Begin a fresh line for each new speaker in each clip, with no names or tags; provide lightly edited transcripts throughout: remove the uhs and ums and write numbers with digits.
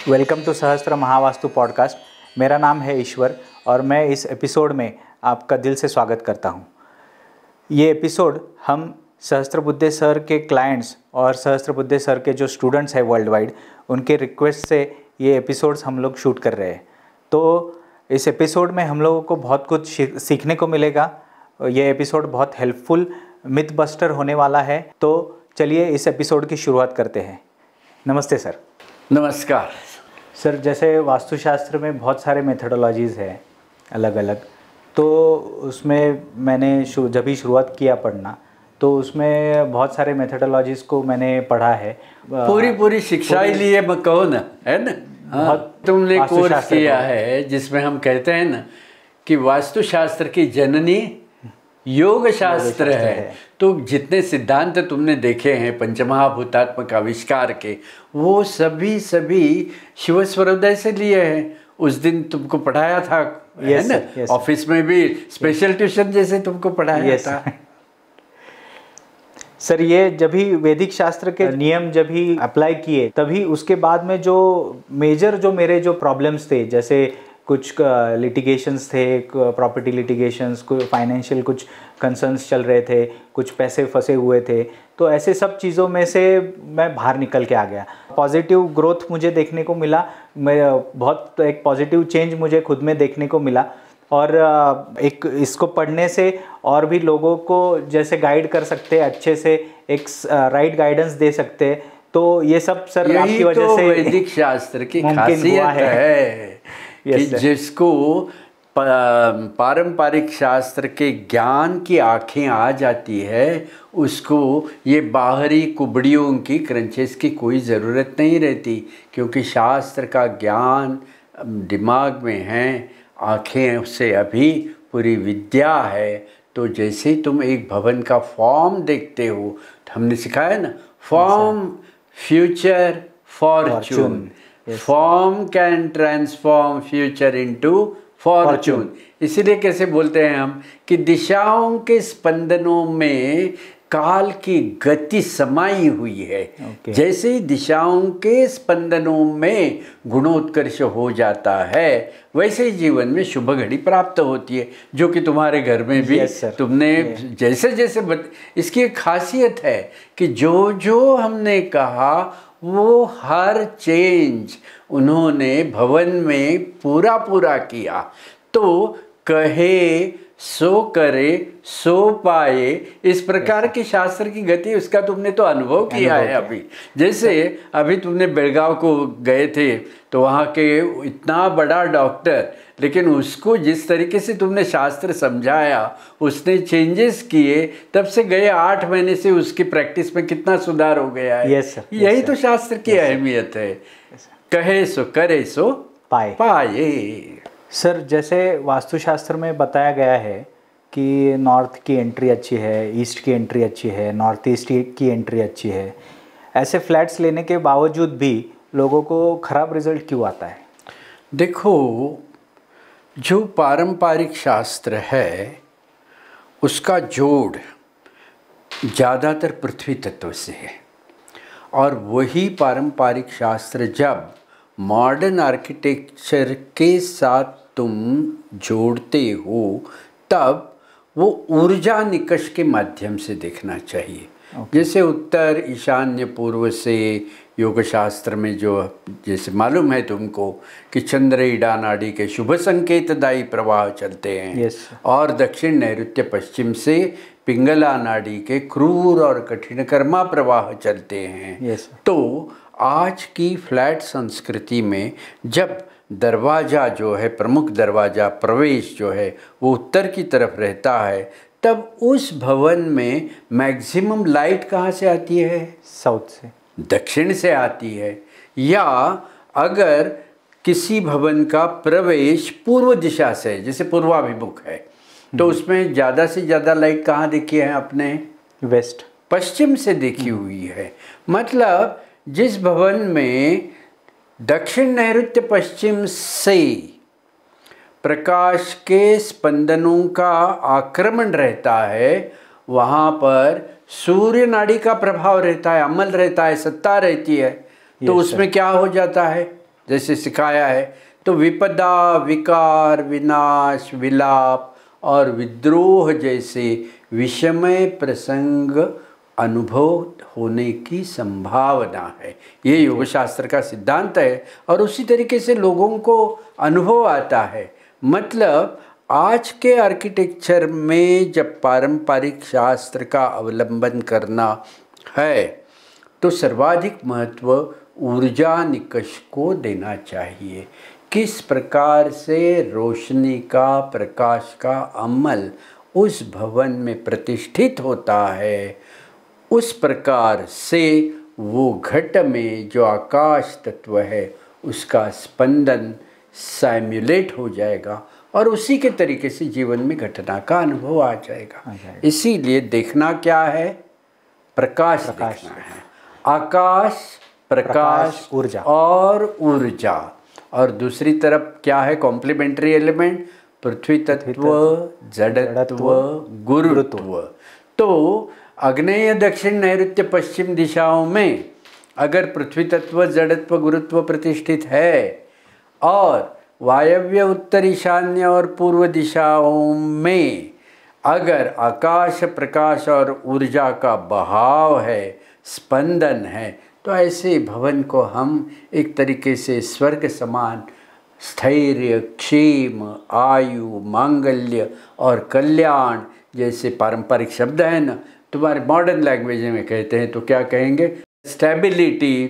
Welcome to सहस्त्र Mahavastu podcast. मेरा नाम है ईश्वर और मैं इस एपिसोड में आपका दिल से स्वागत करता हूं। ये एपिसोड हम सहस्त्रबुद्धे सर के क्लाइंट्स और सहस्त्रबुद्धे सर के जो स्टूडेंट्स हैं वर्ल्ड वाइड, उनके रिक्वेस्ट से ये एपिसोड्स हम लोग शूट कर रहे हैं। तो इस एपिसोड में हम लोगों को बहुत कुछ सीखने को मिलेगा। ये एपिसोड बहुत हेल्पफुल मिथ बस्टर होने वाला है। तो चलिए इस एपिसोड की शुरुआत करते हैं। नमस्ते सर।
नमस्कार
सर। जैसे वास्तुशास्त्र में बहुत सारे मेथडोलॉजीज़ हैं अलग अलग, तो उसमें मैंने जब भी शुरुआत किया पढ़ना, तो उसमें बहुत सारे मेथडोलॉजीज़ को मैंने पढ़ा है।
पूरी शिक्षा ही लिए मैं कहो ना, है ना। बहुत तुमने कोर्स किया है जिसमें हम कहते हैं ना कि वास्तुशास्त्र की जननी योग शास्त्र है। तो जितने सिद्धांत तुमने देखे हैं पंचमहाभूतात्मक आविष्कार के, वो सभी शिव स्वरोदय से लिए हैं। उस दिन तुमको पढ़ाया था, है ना। ऑफिस में भी स्पेशल ट्यूशन जैसे तुमको पढ़ाया था।
सर, ये जब भी वैदिक शास्त्र के नियम जब भी अप्लाई किए, तभी उसके बाद में जो मेजर जो मेरे जो प्रॉब्लम्स थे, जैसे कुछ लिटिगेशंस थे, प्रॉपर्टी लिटिगेशंस, कुछ फाइनेंशियल कुछ कंसर्न्स चल रहे थे, कुछ पैसे फंसे हुए थे, तो ऐसे सब चीज़ों में से मैं बाहर निकल के आ गया। पॉजिटिव ग्रोथ मुझे देखने को मिला। मैं बहुत एक पॉजिटिव चेंज मुझे खुद में देखने को मिला। और एक इसको पढ़ने से और भी लोगों को जैसे गाइड कर सकते, अच्छे से एक राइट गाइडेंस दे सकते। तो ये सब सर आपकी वजह से
वैदिक शास्त्र की खासियत है कि जिसको पारंपरिक शास्त्र के ज्ञान की आंखें आ जाती है, उसको ये बाहरी कुबड़ियों की क्रंचेस की कोई ज़रूरत नहीं रहती, क्योंकि शास्त्र का ज्ञान दिमाग में है, आँखें से अभी पूरी विद्या है। तो जैसे तुम एक भवन का फॉर्म देखते हो, तो हमने सिखाया ना, form future Fortune, form can transform future into Fortune. इसीलिए कैसे बोलते हैं हम कि दिशाओं के स्पंदनों में काल की गति समाई हुई है। जैसे ही दिशाओं के स्पंदनों में गुणोत्कर्ष हो जाता है, वैसे ही जीवन में शुभ घड़ी प्राप्त होती है, जो कि तुम्हारे घर में भी तुमने जैसे जैसे इसकी एक खासियत है कि जो जो हमने कहा वो हर चेंज उन्होंने भवन में पूरा किया। तो कहे सो करे सो पाए, इस प्रकार की शास्त्र की गति, उसका तुमने तो अनुभव किया है। अभी जैसे अभी तुमने बेलगांव को गए थे, तो वहाँ के इतना बड़ा डॉक्टर, लेकिन उसको जिस तरीके से तुमने शास्त्र समझाया, उसने चेंजेस किए, तब से गए 8 महीने से उसकी प्रैक्टिस में कितना सुधार हो गया है। यही तो शास्त्र की अहमियत है। कहे सो करे सो पाए।
सर, जैसे वास्तुशास्त्र में बताया गया है कि नॉर्थ की एंट्री अच्छी है, ईस्ट की एंट्री अच्छी है, नॉर्थ ईस्ट की एंट्री अच्छी है, ऐसे फ्लैट्स लेने के बावजूद भी लोगों को ख़राब रिजल्ट क्यों आता है?
देखो, जो पारंपरिक शास्त्र है उसका जोड़ ज़्यादातर पृथ्वी तत्व से है, और वही पारंपरिक शास्त्र जब मॉडर्न आर्किटेक्चर के साथ तुम जोड़ते हो, तब वो ऊर्जा निकष के माध्यम से देखना चाहिए। जैसे उत्तर ईशान्य पूर्व से योग शास्त्र में जो जैसे मालूम है तुमको कि चंद्र ईडा नाड़ी के शुभ संकेतदायी प्रवाह चलते हैं, और दक्षिण नैऋत्य पश्चिम से पिंगला नाड़ी के क्रूर और कठिन कर्मा प्रवाह चलते हैं। तो आज की फ्लैट संस्कृति में जब दरवाज़ा जो है, प्रमुख दरवाज़ा, प्रवेश जो है वो उत्तर की तरफ रहता है, तब उस भवन में मैक्सिमम लाइट कहाँ से आती है?
साउथ से,
दक्षिण से आती है। या अगर किसी भवन का प्रवेश पूर्व दिशा से, जैसे पूर्वाभिमुख है, तो उसमें ज़्यादा से ज़्यादा लाइट कहाँ देखी है आपने?
वेस्ट,
पश्चिम से देखी हुई है। मतलब जिस भवन में दक्षिण नैऋत्य पश्चिम से प्रकाश के स्पंदनों का आक्रमण रहता है, वहाँ पर सूर्य नाड़ी का प्रभाव रहता है, अमल रहता है, सत्ता रहती है। तो उसमें क्या हो जाता है? जैसे सिखाया है, तो विपदा, विकार, विनाश, विलाप और विद्रोह जैसे विषमय प्रसंग अनुभव होने की संभावना है। ये योग शास्त्र का सिद्धांत है और उसी तरीके से लोगों को अनुभव आता है। मतलब आज के आर्किटेक्चर में जब पारंपरिक शास्त्र का अवलंबन करना है तो सर्वाधिक महत्व ऊर्जा निकष को देना चाहिए। किस प्रकार से रोशनी का, प्रकाश का अमल उस भवन में प्रतिष्ठित होता है, उस प्रकार से वो घट में जो आकाश तत्व है उसका स्पंदन साइम्युलेट हो जाएगा और उसी के तरीके से जीवन में घटना का अनुभव आ जाएगा। इसीलिए देखना क्या है? प्रकाश देखना है। आकाश, प्रकाश,
ऊर्जा
और ऊर्जा। और दूसरी तरफ क्या है कॉम्प्लीमेंट्री एलिमेंट? पृथ्वी तत्व, जड़त्व, गुरुत्व। तो आग्नेय, दक्षिण, नैऋत्य, पश्चिम दिशाओं में अगर पृथ्वी तत्व, जड़त्व, गुरुत्व प्रतिष्ठित है और वायव्य, उत्तर, ईशान्य और पूर्व दिशाओं में अगर आकाश, प्रकाश और ऊर्जा का बहाव है, स्पंदन है, तो ऐसे भवन को हम एक तरीके से स्वर्ग समान स्थैर्य, क्षेम, आयु, मांगल्य और कल्याण जैसे पारंपरिक शब्द है ना, तुम्हारे मॉडर्न लैंग्वेज में कहते हैं तो क्या कहेंगे? स्टेबिलिटी,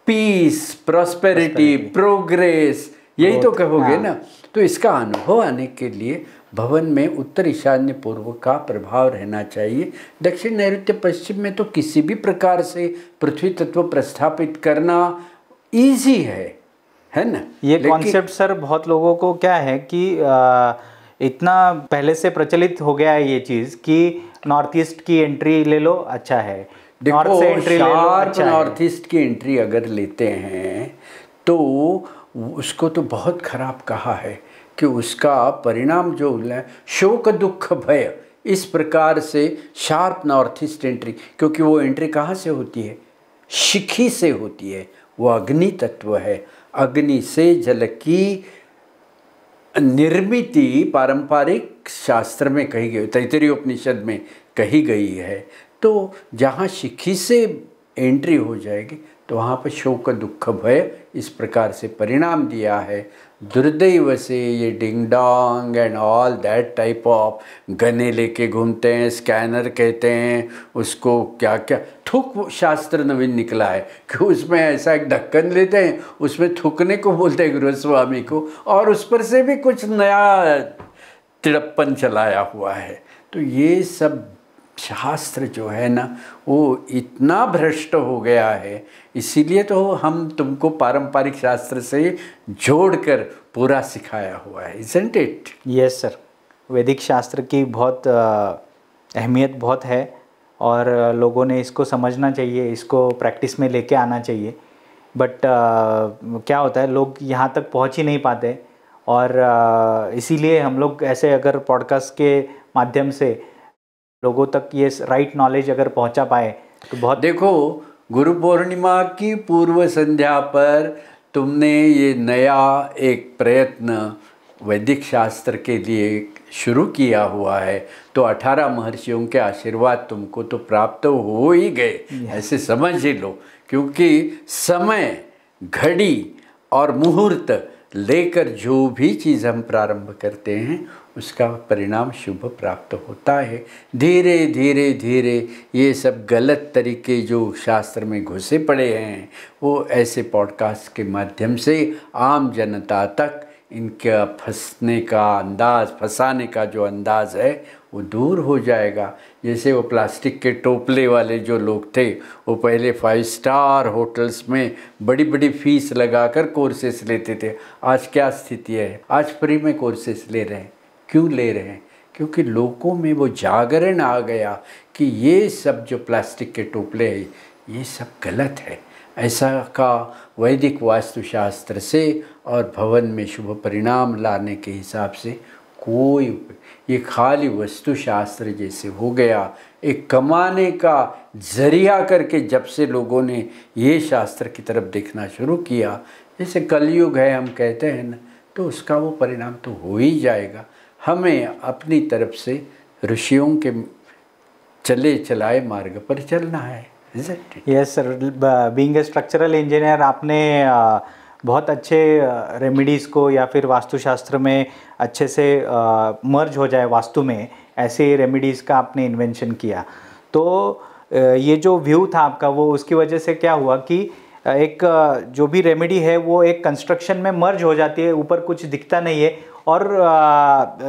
पीस, प्रॉस्पेरिटी, प्रोग्रेस, यही तो कहोगे ना। तो इसका अनुभव आने के लिए भवन में उत्तर, ईशान्य, पूर्व का प्रभाव रहना चाहिए। दक्षिण, नैऋत्य, पश्चिम में तो किसी भी प्रकार से पृथ्वी तत्व प्रस्थापित करना इजी है ना।
ये कॉन्सेप्ट सर बहुत लोगों को क्या है कि इतना पहले से प्रचलित हो गया है ये चीज़ कि नॉर्थ ईस्ट की एंट्री ले लो, अच्छा है।
देखो, शार्प नॉर्थ ईस्ट की एंट्री अगर लेते हैं तो उसको तो बहुत खराब कहा है कि उसका परिणाम जो है शोक, दुख, भय, इस प्रकार से शार्प नॉर्थ ईस्ट एंट्री, क्योंकि वो एंट्री कहाँ से होती है? शिखी से होती है। वो अग्नि तत्व है। अग्नि से जल की निर्मिति पारंपरिक शास्त्र में कही गई, तैत्तिरीय उपनिषद में कही गई है। तो जहाँ शिखी से एंट्री हो जाएगी तो वहाँ पर शोक, दुख, भय इस प्रकार से परिणाम दिया है। दुर्दैव से ये ding dong and all that type of गने लेके घूमते हैं, स्कैनर कहते हैं उसको, क्या क्या थूक शास्त्र नवीन निकला है कि उसमें ऐसा एक ढक्कन लेते हैं, उसमें थूकने को बोलते हैं गृहस्वामी को, और उस पर से भी कुछ नया तिड़प्पन चलाया हुआ है। तो ये सब शास्त्र जो है ना वो इतना भ्रष्ट हो गया है, इसीलिए तो हम तुमको पारंपरिक शास्त्र से जोड़कर पूरा सिखाया हुआ है, isn't it?
यस सर, वैदिक शास्त्र की बहुत अहमियत बहुत है और लोगों ने इसको समझना चाहिए, इसको प्रैक्टिस में लेके आना चाहिए। बट क्या होता है, लोग यहाँ तक पहुँच ही नहीं पाते और इसीलिए हम लोग ऐसे अगर पॉडकास्ट के माध्यम से लोगों तक ये राइट नॉलेज अगर पहुंचा पाए तो बहुत।
देखो, गुरु पूर्णिमा की पूर्व संध्या पर तुमने ये नया एक प्रयत्न वैदिक शास्त्र के लिए शुरू किया हुआ है, तो 18 महर्षियों के आशीर्वाद तुमको तो प्राप्त हो ही गए, ऐसे समझ ही लो। क्योंकि समय, घड़ी और मुहूर्त लेकर जो भी चीज़ हम प्रारंभ करते हैं उसका परिणाम शुभ प्राप्त होता है। धीरे धीरे धीरे ये सब गलत तरीके जो शास्त्र में घुसे पड़े हैं वो ऐसे पॉडकास्ट के माध्यम से आम जनता तक इनका फंसने का अंदाज़, फंसाने का जो अंदाज़ है वो दूर हो जाएगा। जैसे वो प्लास्टिक के टोपले वाले जो लोग थे वो पहले 5 स्टार होटल्स में बड़ी बड़ी फीस लगाकर कोर्सेस लेते थे। आज क्या स्थिति है? आज फ्री में कोर्सेस ले रहे हैं। क्यों ले रहे हैं? क्योंकि लोगों में वो जागरण आ गया कि ये सब जो प्लास्टिक के टोपले हैं ये सब गलत है। ऐसा का वैदिक वास्तुशास्त्र से और भवन में शुभ परिणाम लाने के हिसाब से कोई, ये खाली वास्तुशास्त्र जैसे हो गया, एक कमाने का जरिया करके जब से लोगों ने ये शास्त्र की तरफ देखना शुरू किया, जैसे कलयुग है हम कहते हैं ना, तो उसका वो परिणाम तो हो ही जाएगा। हमें अपनी तरफ से ऋषियों के चले चलाए मार्ग पर चलना है।
Yes sir, being a structural engineer आपने बहुत अच्छे रेमेडीज़ को या फिर वास्तुशास्त्र में अच्छे से मर्ज हो जाए वास्तु में, ऐसे रेमेडीज़ का आपने इन्वेंशन किया। तो ये जो व्यू था आपका, वो उसकी वजह से क्या हुआ कि एक जो भी रेमेडी है वो एक कंस्ट्रक्शन में मर्ज हो जाती है, ऊपर कुछ दिखता नहीं है और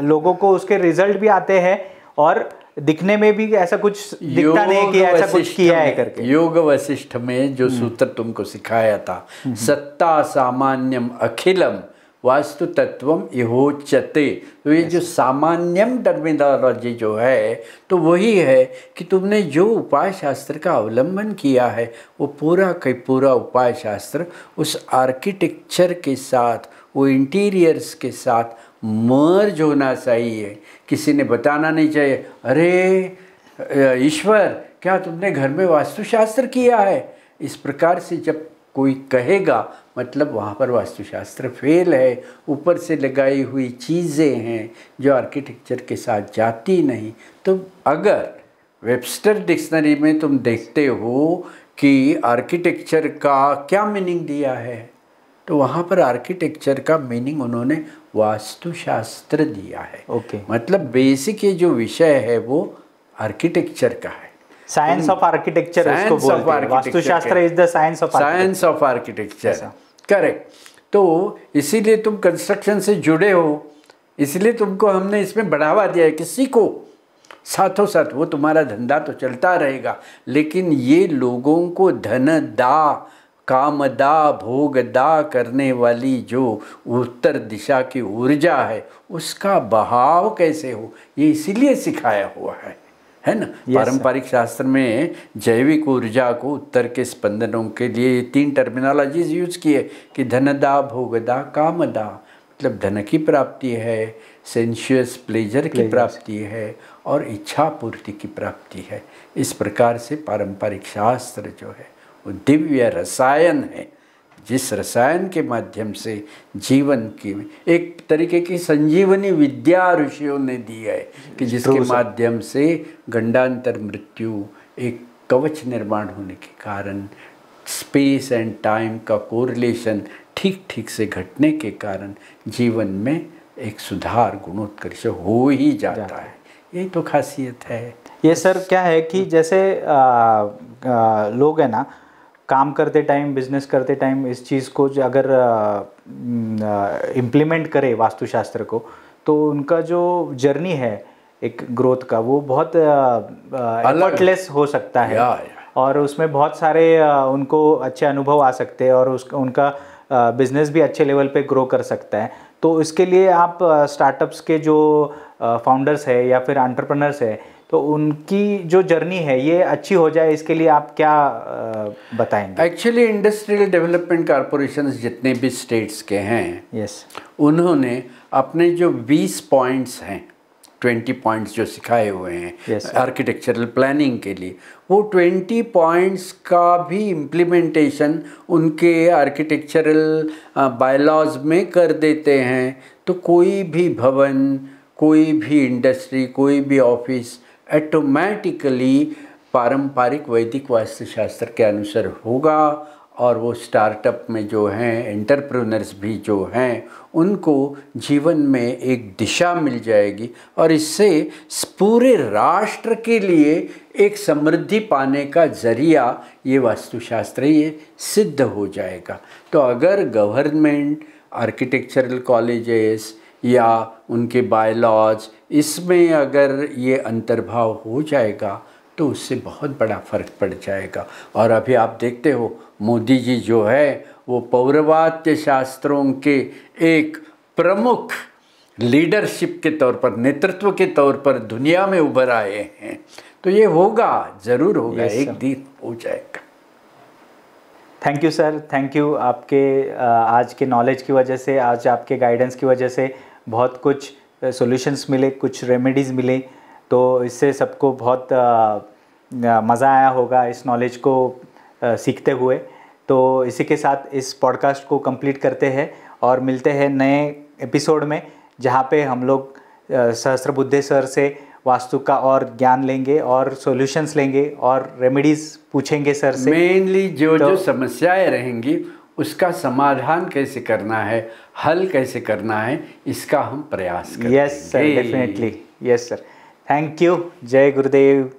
लोगों को उसके रिजल्ट भी आते हैं और दिखने में भी ऐसा कुछ दिखता नहीं कि ऐसा कुछ किया है करके।
योग वशिष्ठ में जो सूत्र तुमको सिखाया था, सत्ता सामान्यम अखिलम वास्तु तत्वम इहोच्यते, तो ये जो सामान्यम टर्मिनोलॉजी जो है तो वही है कि तुमने जो उपाय शास्त्र का अवलंबन किया है वो पूरा का पूरा उपाय शास्त्र उस आर्किटेक्चर के साथ, वो इंटीरियर्स के साथ मर्ज होना चाहिए। किसी ने बताना नहीं चाहिए, अरे ईश्वर क्या तुमने घर में वास्तुशास्त्र किया है। इस प्रकार से जब कोई कहेगा मतलब वहाँ पर वास्तुशास्त्र फेल है, ऊपर से लगाई हुई चीज़ें हैं जो आर्किटेक्चर के साथ जाती नहीं। तो अगर वेबस्टर डिक्शनरी में तुम देखते हो कि आर्किटेक्चर का क्या मीनिंग दिया है, तो वहाँ पर आर्किटेक्चर का मीनिंग उन्होंने वास्तुशास्त्र दिया है।
ओके।
मतलब बेसिक ये जो विषय है वो आर्किटेक्चर का है,
साइंस ऑफ आर्किटेक्चर उसको बोलते हैं। Vastushastra is the science of
architecture, correct. तो इसीलिए तुम कंस्ट्रक्शन से जुड़े हो, इसलिए तुमको हमने इसमें बढ़ावा दिया है कि सीखो, साथों साथ वो तुम्हारा धंधा तो चलता रहेगा, लेकिन ये लोगों को धन दा, कामदा, भोगदा करने वाली जो उत्तर दिशा की ऊर्जा है उसका बहाव कैसे हो, ये इसीलिए सिखाया हुआ है ना। पारंपरिक शास्त्र में जैविक ऊर्जा को उत्तर के स्पंदनों के लिए 3 टर्मिनोलॉजीज यूज किए कि धनदा, भोगदा, कामदा, मतलब धन की प्राप्ति है, सेंशुअस प्लेजर की प्राप्ति है और इच्छा पूर्ति की प्राप्ति है। इस प्रकार से पारंपरिक शास्त्र जो है वो दिव्य रसायन है, जिस रसायन के माध्यम से जीवन की एक तरीके की संजीवनी विद्या ऋषियों ने दी है कि जिसके माध्यम से गंडांतर मृत्यु एक कवच निर्माण होने के कारण स्पेस एंड टाइम का कोरिलेशन ठीक से घटने के कारण जीवन में एक सुधार, गुणोत्कर्ष हो ही जाता है। यही तो खासियत है।
ये सर क्या है कि जैसे लोग है ना, काम करते टाइम, बिजनेस करते टाइम इस चीज़ को अगर इम्प्लीमेंट करे वास्तुशास्त्र को, तो उनका जो जर्नी है एक ग्रोथ का वो बहुत एफर्टलेस हो सकता है और उसमें बहुत सारे उनको अच्छे अनुभव आ सकते हैं और उनका बिजनेस भी अच्छे लेवल पे ग्रो कर सकता है। तो इसके लिए आप स्टार्टअप्स के जो फाउंडर्स है या फिर एंटरप्रेन्योर्स है, तो उनकी जो जर्नी है ये अच्छी हो जाए, इसके लिए आप क्या बताएंगे?
एक्चुअली इंडस्ट्रियल डेवलपमेंट कॉरपोरेशन जितने भी स्टेट्स के हैं, उन्होंने अपने जो 20 पॉइंट्स हैं, 20 पॉइंट्स जो सिखाए हुए हैं आर्किटेक्चरल प्लानिंग के लिए, वो 20 पॉइंट्स का भी इम्प्लीमेंटेशन उनके आर्किटेक्चरल बायलॉज में कर देते हैं। तो कोई भी भवन, कोई भी इंडस्ट्री, कोई भी ऑफिस ऑटोमेटिकली पारंपरिक वैदिक वास्तुशास्त्र के अनुसार होगा और वो स्टार्टअप में जो हैं एंटरप्रेन्योर्स भी जो हैं उनको जीवन में एक दिशा मिल जाएगी और इससे पूरे राष्ट्र के लिए एक समृद्धि पाने का जरिया ये वास्तुशास्त्र ये सिद्ध हो जाएगा। तो अगर गवर्नमेंट, आर्किटेक्चरल कॉलेजेस या उनके बायलॉज, इसमें अगर ये अंतर्भाव हो जाएगा तो उससे बहुत बड़ा फर्क पड़ जाएगा। और अभी आप देखते हो मोदी जी जो है वो पौरवात्य शास्त्रों के एक प्रमुख लीडरशिप के तौर पर, नेतृत्व के तौर पर दुनिया में उभर आए हैं। तो ये होगा, ज़रूर होगा, एक दिन हो जाएगा।
Thank you sir, thank you. आपके आज के नॉलेज की वजह से, आज आपके गाइडेंस की वजह से बहुत कुछ सॉल्यूशंस मिले, कुछ रेमेडीज़ मिले, तो इससे सबको बहुत मज़ा आया होगा इस नॉलेज को सीखते हुए। तो इसी के साथ इस पॉडकास्ट को कंप्लीट करते हैं और मिलते हैं नए एपिसोड में, जहाँ पे हम लोग सहस्त्रबुद्धे सर से वास्तु का और ज्ञान लेंगे और सॉल्यूशंस लेंगे और रेमेडीज पूछेंगे सर से।
मेनली जो समस्याएं रहेंगी उसका समाधान कैसे करना है, हल कैसे करना है, इसका हम प्रयास करेंगे।
Yes sir, definitely. Yes sir, thank you. जय गुरुदेव।